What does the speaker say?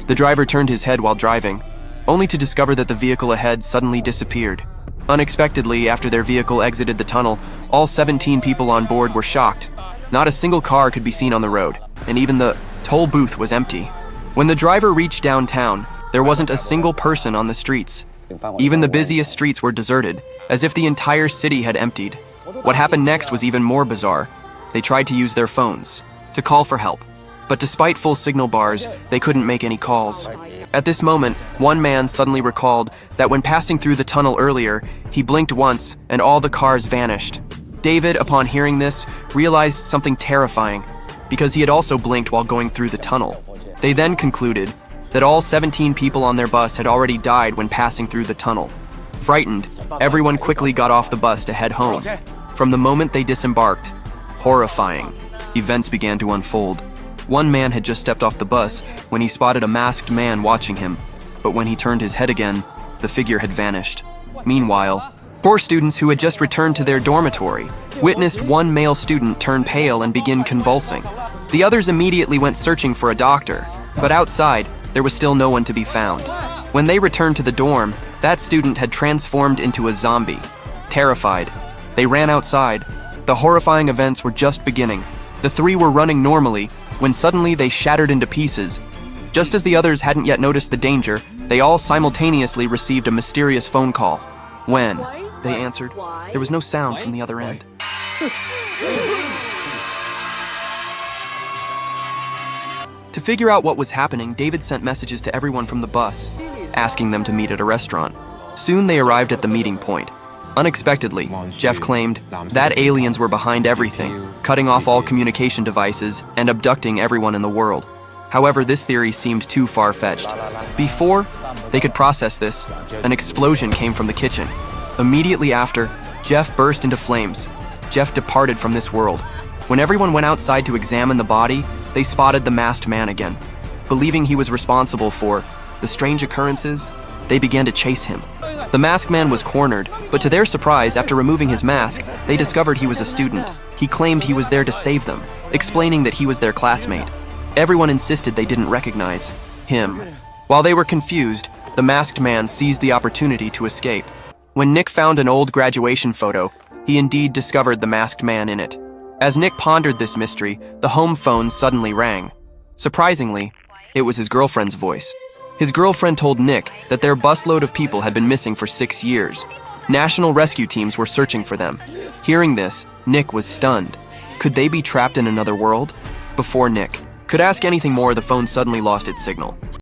The driver turned his head while driving, only to discover that the vehicle ahead suddenly disappeared. Unexpectedly, after their vehicle exited the tunnel, all 17 people on board were shocked. Not a single car could be seen on the road, and even the toll booth was empty. When the driver reached downtown, there wasn't a single person on the streets. Even the busiest streets were deserted, as if the entire city had emptied. What happened next was even more bizarre. They tried to use their phones to call for help, but despite full signal bars, they couldn't make any calls. At this moment, one man suddenly recalled that when passing through the tunnel earlier, he blinked once and all the cars vanished. David, upon hearing this, realized something terrifying, because he had also blinked while going through the tunnel. They then concluded that all 17 people on their bus had already died when passing through the tunnel. Frightened, everyone quickly got off the bus to head home. From the moment they disembarked, horrifying events began to unfold. One man had just stepped off the bus when he spotted a masked man watching him, but when he turned his head again, the figure had vanished. Meanwhile, 4 students who had just returned to their dormitory witnessed one male student turn pale and begin convulsing. The others immediately went searching for a doctor, but outside, there was still no one to be found. When they returned to the dorm, that student had transformed into a zombie. Terrified, they ran outside. The horrifying events were just beginning. The 3 were running normally when suddenly they shattered into pieces. Just as the others hadn't yet noticed the danger, they all simultaneously received a mysterious phone call. When they answered, there was no sound from the other end. To figure out what was happening, David sent messages to everyone from the bus, asking them to meet at a restaurant. Soon they arrived at the meeting point. Unexpectedly, Jeff claimed that aliens were behind everything, cutting off all communication devices and abducting everyone in the world. However, this theory seemed too far-fetched. Before they could process this, an explosion came from the kitchen. Immediately after, Jeff burst into flames. Jeff departed from this world. When everyone went outside to examine the body, they spotted the masked man again. Believing he was responsible for the strange occurrences, they began to chase him. The masked man was cornered, but to their surprise, after removing his mask, they discovered he was a student. He claimed he was there to save them, explaining that he was their classmate. Everyone insisted they didn't recognize him. While they were confused, the masked man seized the opportunity to escape. When Nick found an old graduation photo, he indeed discovered the masked man in it. As Nick pondered this mystery, the home phone suddenly rang. Surprisingly, it was his girlfriend's voice. His girlfriend told Nick that their busload of people had been missing for 6 years. National rescue teams were searching for them. Hearing this, Nick was stunned. Could they be trapped in another world? Before Nick could ask anything more, the phone suddenly lost its signal.